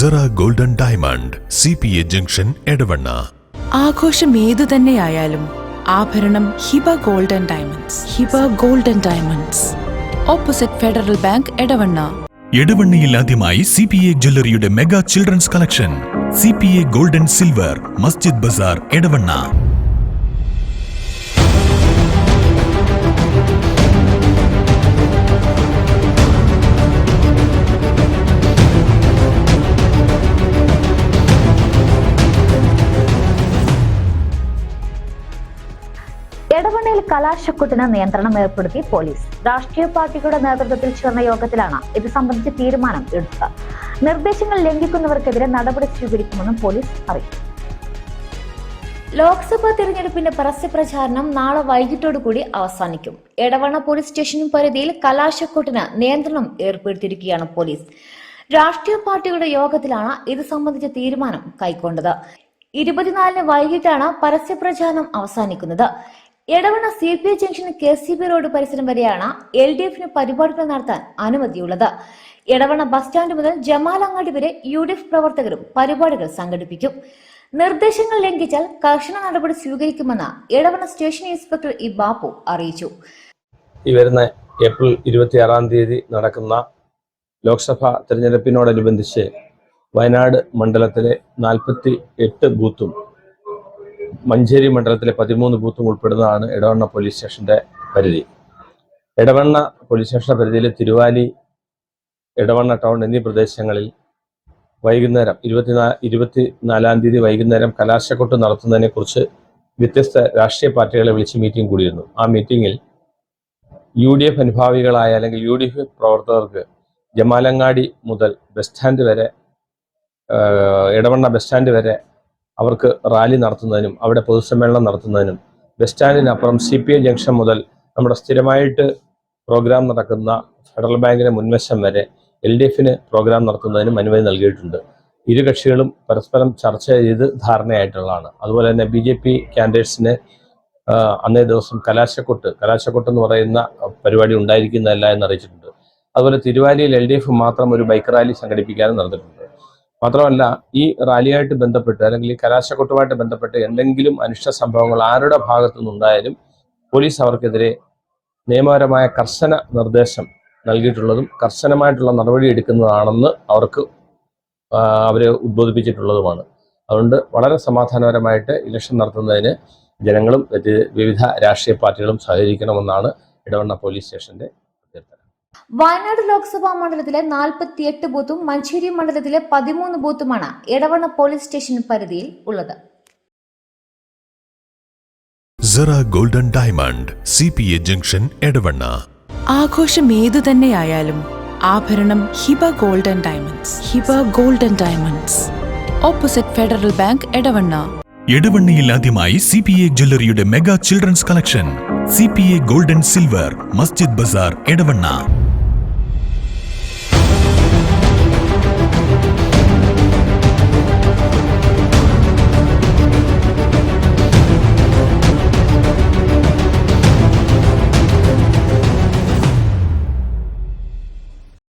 Cera golden diamond CPA junction Edavanna. ആഘോഷം ഏതു തന്നെയായാലും ആഭരണം Hiba golden diamonds. Hiba golden diamonds, opposite Federal Bank, Edavanna. എടവണ്ണയിൽ ആദ്യമായി CPA ജ്വല്ലറിയുടെ mega children's collection. CPA golden silver, Masjid Bazar, Edavanna. എടവണ്ണയിൽ കലാശക്കൊട്ടിന് നിയന്ത്രണം ഏർപ്പെടുത്തി പോലീസ്. രാഷ്ട്രീയ പാർട്ടികളുടെ നേതൃത്വത്തിൽ ചേർന്ന യോഗത്തിലാണ് ഇത് സംബന്ധിച്ച തീരുമാനം എടുത്തത്. നിർദ്ദേശങ്ങൾ ലംഘിക്കുന്നവർക്കെതിരെ നടപടി സ്വീകരിക്കുമെന്നും പോലീസ് അറിയിച്ചു. ലോക്സഭാ തിരഞ്ഞെടുപ്പിന്റെ പരസ്യപ്രചാരണം നാളെ വൈകിട്ടോടുകൂടി അവസാനിക്കും. എടവണ്ണ പോലീസ് സ്റ്റേഷൻ പരിധിയിൽ കലാശക്കൊട്ടിന് നിയന്ത്രണം ഏർപ്പെടുത്തിയിരിക്കുകയാണ് പോലീസ്. രാഷ്ട്രീയ പാർട്ടികളുടെ യോഗത്തിലാണ് ഇത് സംബന്ധിച്ച തീരുമാനം കൈക്കൊണ്ടത്. 24-ന് വൈകിട്ടാണ് പരസ്യപ്രചാരണം അവസാനിക്കുന്നത്. Edavanna CPA junction KCB road പരിസരം വരെയാണ് LDF-ന് പരിപാടികൾ നടത്താൻ അനുമതിയുള്ളത്. എടവണ്ണ ബസ് സ്റ്റാൻഡ് മുതൽ ജമാലങ്ങാടി വരെ UDF പ്രവർത്തകരും പരിപാടികൾ സംഘടിപ്പിക്കും. നിർദ്ദേശങ്ങൾ ലംഘിച്ചാൽ കർശന നടപടി സ്വീകരിക്കുമെന്ന് Edavanna station inspector E Bappu അറിയിച്ചു. ഈ വരുന്ന ഏപ്രിൽ 26-ാം തീയതി നടക്കുന്ന ലോക്സഭാ തെരഞ്ഞെടുപ്പിനോടനുബന്ധിച്ച് വയനാട് മണ്ഡലത്തിലെ 48 ബൂത്തും മഞ്ചേരി മണ്ഡലത്തിലെ 13 ബൂത്തും ഉൾപ്പെടുന്നതാണ് എടവണ്ണ പോലീസ് സ്റ്റേഷന്റെ പരിധി. എടവണ്ണ പോലീസ് സ്റ്റേഷന്റെ പരിധിയിൽ തിരുവാലി, എടവണ്ണ ടൗൺ എന്നീ പ്രദേശങ്ങളിൽ വൈകുന്നേരം 24-ാം തീയതി വൈകുന്നേരം കലാശക്കൊട്ട് നടത്തുന്നതിനെ കുറിച്ച് വ്യത്യസ്ത രാഷ്ട്രീയ പാർട്ടികളെ വിളിച്ച് മീറ്റിംഗ് കൂടിയിരുന്നു. ആ മീറ്റിംഗിൽ UDF അനുഭാവികളായ അല്ലെങ്കിൽ UDF പ്രവർത്തകർക്ക് ജമാലങ്ങാടി മുതൽ ബസ് സ്റ്റാൻഡ് വരെ, എടവണ്ണ ബസ് സ്റ്റാൻഡ് വരെ അവർക്ക് റാലി നടത്തുന്നതിനും അവിടെ പൊതുസമ്മേളനം നടത്തുന്നതിനും, ബസ് സ്റ്റാൻഡിനപ്പുറം CPA ജംഗ്ഷൻ മുതൽ നമ്മുടെ സ്ഥിരമായിട്ട് പ്രോഗ്രാം നടക്കുന്ന ഫെഡറൽ ബാങ്കിന് മുൻവശം വരെ LDF-ന് പ്രോഗ്രാം നടത്തുന്നതിനും അനുമതി നൽകിയിട്ടുണ്ട്. ഇരു കക്ഷികളും പരസ്പരം ചർച്ച ചെയ്ത് ധാരണയായിട്ടുള്ളതാണ്. അതുപോലെ തന്നെ BJP കാൻഡിഡേറ്റ്സിന് അന്നേ ദിവസം കലാശക്കൊട്ട് എന്ന് പറയുന്ന പരിപാടി ഉണ്ടായിരിക്കുന്നതല്ല എന്ന് അറിയിച്ചിട്ടുണ്ട്. അതുപോലെ തിരുവാലിയിൽ LDF മാത്രം ഒരു ബൈക്ക് റാലി സംഘടിപ്പിക്കാനും നടന്നിട്ടുണ്ട്. മാത്രമല്ല, ഈ റാലിയായിട്ട് ബന്ധപ്പെട്ട് അല്ലെങ്കിൽ ഈ കലാശക്കൊട്ടുമായിട്ട് ബന്ധപ്പെട്ട് എന്തെങ്കിലും അനിഷ്ട സംഭവങ്ങൾ ആരുടെ ഭാഗത്തു നിന്നുണ്ടായാലും പോലീസ് അവർക്കെതിരെ നിയമപരമായ കർശന നിർദ്ദേശം നൽകിയിട്ടുള്ളതും കർശനമായിട്ടുള്ള നടപടി എടുക്കുന്നതാണെന്ന് അവരെ ഉദ്ബോധിപ്പിച്ചിട്ടുള്ളതുമാണ്. അതുകൊണ്ട് വളരെ സമാധാനപരമായിട്ട് ഇലക്ഷൻ നടത്തുന്നതിന് ജനങ്ങളും വിവിധ രാഷ്ട്രീയ പാർട്ടികളും സഹകരിക്കണമെന്നാണ് എടവണ്ണ പോലീസ് സ്റ്റേഷന്റെ അഭ്യർത്ഥന. വയനാട് ലോക്സഭാ മണ്ഡലത്തിലെ 48 ബൂത്തും മഞ്ചേരി മണ്ഡലത്തിലെ 13 ബൂത്തുമാണ് എടവണ്ണ പോലീസ് സ്റ്റേഷൻ പരിധിയിൽ ഉള്ളത്. Sera golden diamond CPA junction Edavanna. ആഘോഷം ഏതു തന്നെയായാലും ആഭരണം Hiba golden diamonds. Hiba golden diamonds, opposite Federal Bank, Edavanna. എടവണ്ണയിൽ ആദ്യമായി CPA ജ്വല്ലറിയുടെ mega children's collection. CPA golden silver, Masjid Bazar, Edavanna.